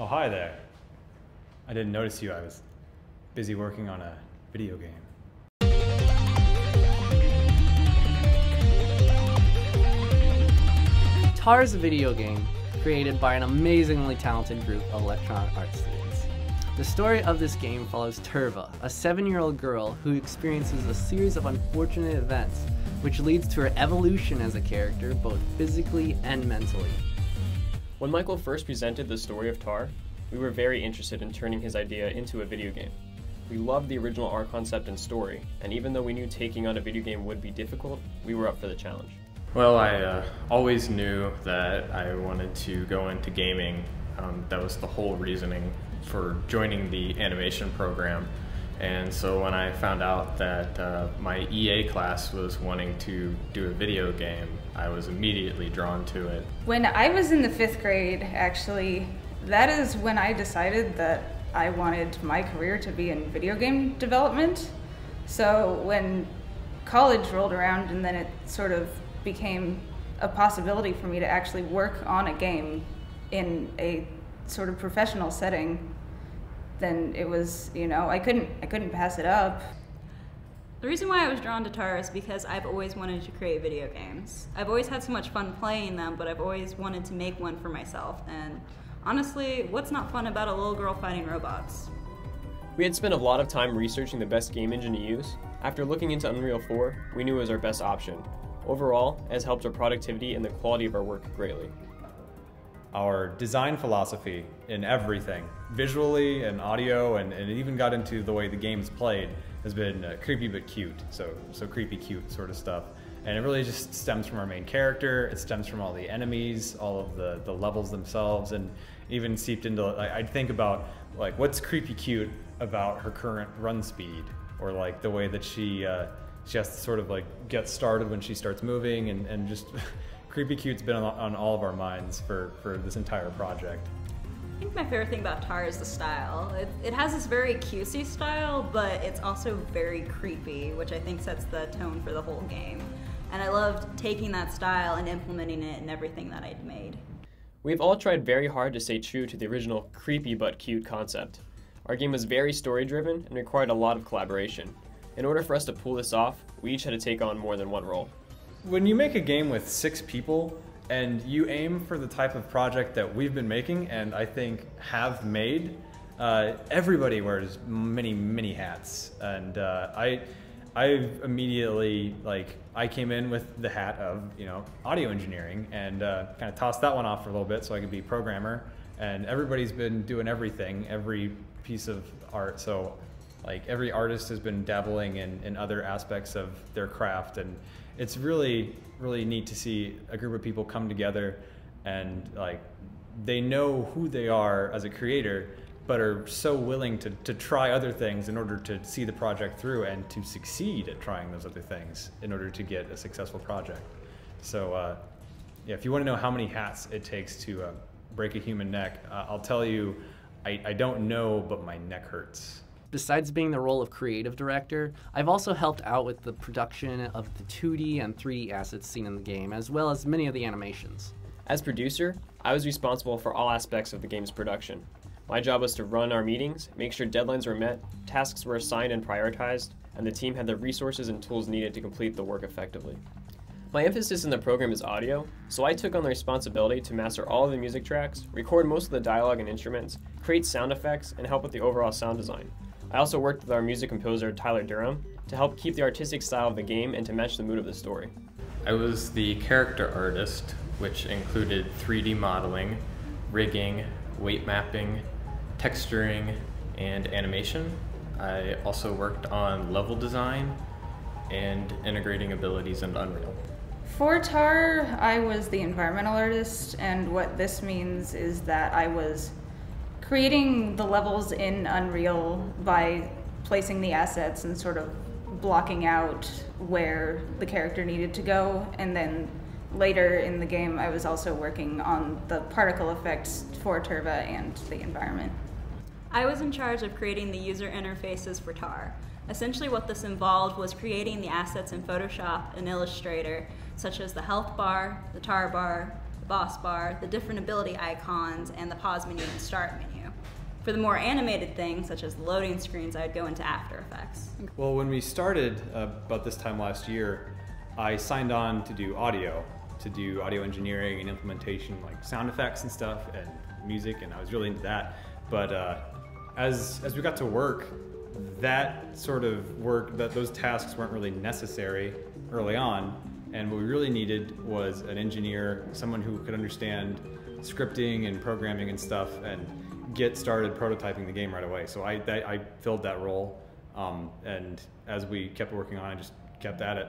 Oh, hi there. I didn't notice you. I was busy working on a video game. Tar is a video game created by an amazingly talented group of electronic arts students. The story of this game follows Turva, a 7-year-old girl who experiences a series of unfortunate events which leads to her evolution as a character both physically and mentally. When Michael first presented the story of Tar, we were very interested in turning his idea into a video game. We loved the original art concept and story, and even though we knew taking on a video game would be difficult, we were up for the challenge. Well, I always knew that I wanted to go into gaming. That was the whole reasoning for joining the animation program. And so when I found out that my EA class was wanting to do a video game, I was immediately drawn to it. When I was in the 5th grade, actually, that is when I decided that I wanted my career to be in video game development. So when college rolled around and then it sort of became a possibility for me to actually work on a game in a sort of professional setting, then it was, you know, I couldn't pass it up. The reason why I was drawn to Tar is because I've always wanted to create video games. I've always had so much fun playing them, but I've always wanted to make one for myself. And honestly, what's not fun about a little girl fighting robots? We had spent a lot of time researching the best game engine to use. After looking into Unreal 4, we knew it was our best option. Overall, it has helped our productivity and the quality of our work greatly. Our design philosophy in everything, visually and audio, and it even got into the way the game's played, has been creepy but cute, so creepy cute sort of stuff. And it really just stems from our main character, it stems from all the enemies, all of the levels themselves, and even seeped into, I'd think about, like, what's creepy cute about her current run speed, or like the way that she has to sort of like get started when she starts moving, and just creepy cute's been on all of our minds for this entire project. I think my favorite thing about Tar is the style. It has this very cutesy style, but it's also very creepy, which I think sets the tone for the whole game. And I loved taking that style and implementing it in everything that I'd made. We've all tried very hard to stay true to the original creepy but cute concept. Our game was very story-driven and required a lot of collaboration. In order for us to pull this off, we each had to take on more than one role. When you make a game with 6 people and you aim for the type of project that we've been making and I think have made, everybody wears many hats. And I immediately, I came in with the hat of, audio engineering, and kind of tossed that one off for a little bit so I could be programmer. And everybody's been doing everything, every piece of art. So every artist has been dabbling in other aspects of their craft, and it's really neat to see a group of people come together and they know who they are as a creator, but are so willing to try other things in order to see the project through and to succeed at trying those other things in order to get a successful project. So yeah, if you want to know how many hats it takes to break a human neck, I'll tell you, I don't know, but my neck hurts. Besides being the role of creative director, I've also helped out with the production of the 2D and 3D assets seen in the game, as well as many of the animations. As producer, I was responsible for all aspects of the game's production. My job was to run our meetings, make sure deadlines were met, tasks were assigned and prioritized, and the team had the resources and tools needed to complete the work effectively. My emphasis in the program is audio, so I took on the responsibility to master all of the music tracks, record most of the dialogue and instruments, create sound effects, and help with the overall sound design. I also worked with our music composer, Tyler Durham, to help keep the artistic style of the game and to match the mood of the story. I was the character artist, which included 3D modeling, rigging, weight mapping, texturing, and animation. I also worked on level design and integrating abilities into Unreal. For Tar, I was the environmental artist, and what this means is that I was creating the levels in Unreal by placing the assets and sort of blocking out where the character needed to go, and then later in the game I was also working on the particle effects for Turva and the environment. I was in charge of creating the user interfaces for Tar. Essentially what this involved was creating the assets in Photoshop and Illustrator, such as the health bar, the tar bar, the boss bar, the different ability icons, and the pause menu and start menu. For the more animated things, such as loading screens, I would go into After Effects. Well, when we started about this time last year, I signed on to do audio engineering and implementation, like sound effects and stuff, and music, and I was really into that. But as we got to work, that sort of work, those tasks weren't really necessary early on, and what we really needed was an engineer, someone who could understand scripting and programming and stuff, and get started prototyping the game right away. So I filled that role, and as we kept working on it, I just kept at it.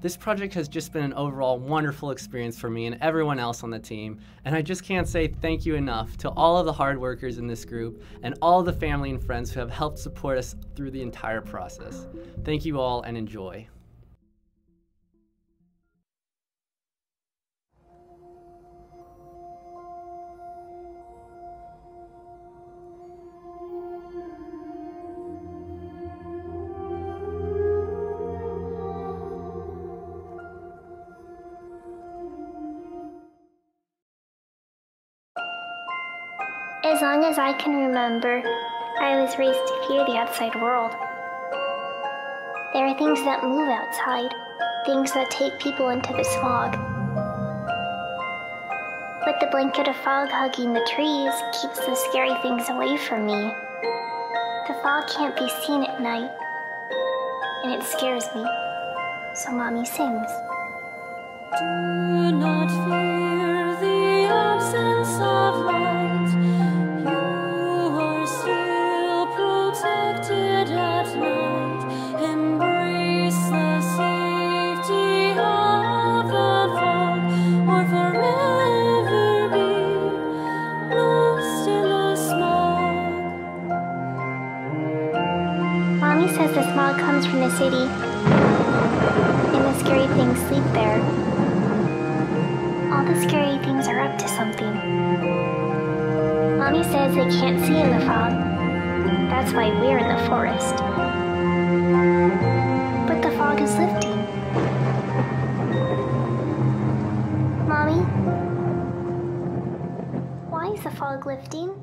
This project has just been an overall wonderful experience for me and everyone else on the team, and I just can't say thank you enough to all of the hard workers in this group and all of the family and friends who have helped support us through the entire process. Thank you all, and enjoy. As long as I can remember, I was raised to fear the outside world. There are things that move outside, things that take people into this fog. But the blanket of fog hugging the trees keeps the scary things away from me. The fog can't be seen at night, and it scares me, so Mommy sings. Do not fear the absence of light. You are still protected at night. Embrace the safety of the fog, or forever be lost in the smog. Mommy says the smog comes from the city, and the scary things sleep there. All the scary things are up to something. Mommy says they can't see in the fog. That's why we're in the forest. But the fog is lifting. Mommy? Why is the fog lifting?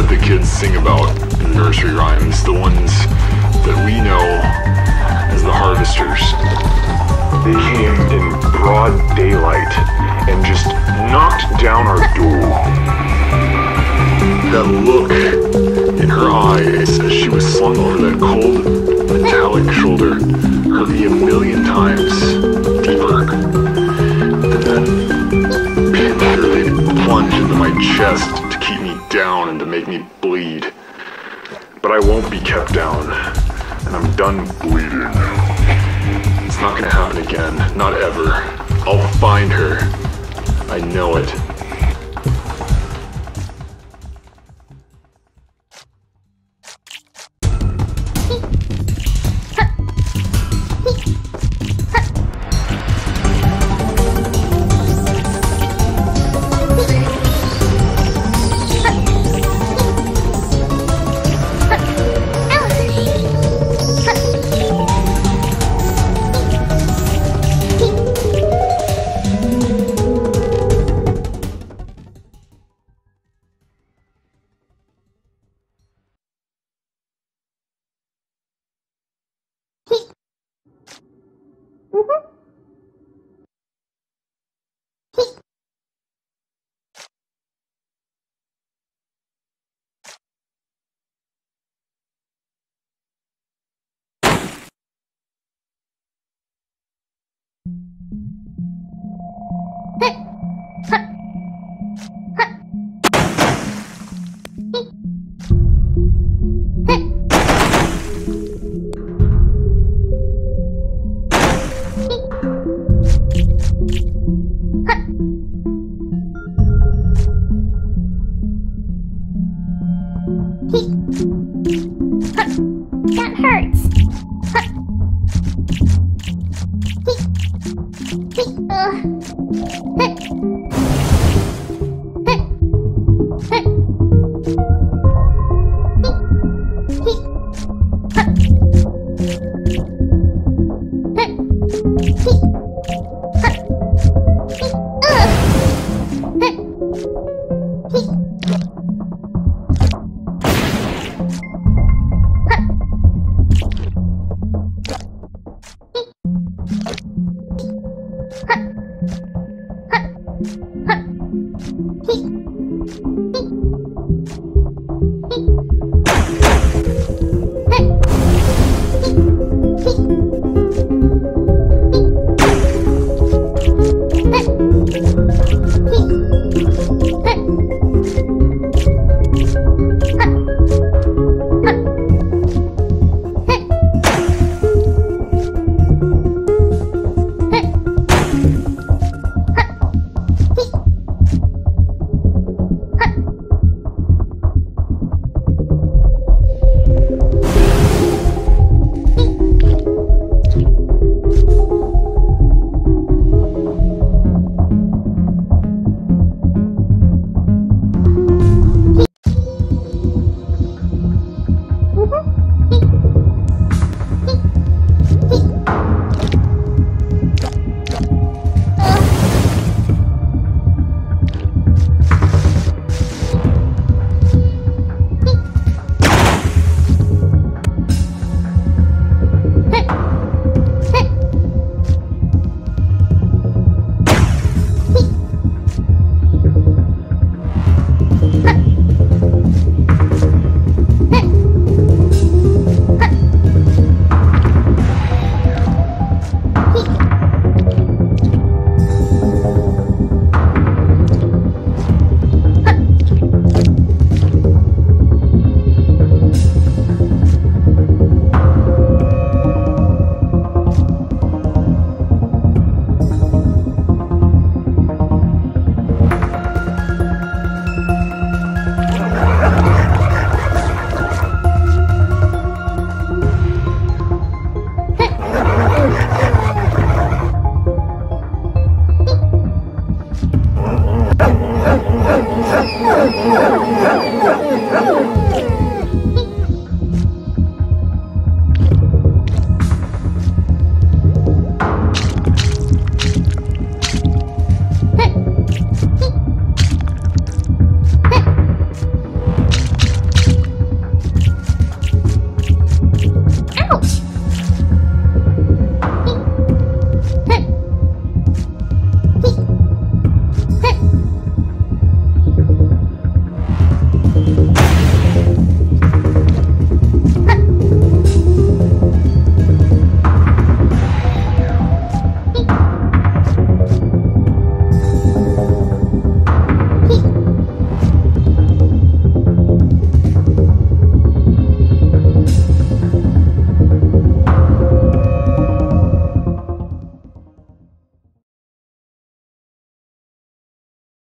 that the kids sing about in nursery rhymes, the ones that we know as the harvesters. They came in broad daylight and just knocked down our door. That look in her eyes as she was slung over that cold, metallic shoulder hurt me a million times deeper than that pin they'd plunge into my chest to keep me down and to make me bleed. But I won't be kept down, and I'm done bleeding. It's not gonna happen again, not ever. I'll find her. I know it. He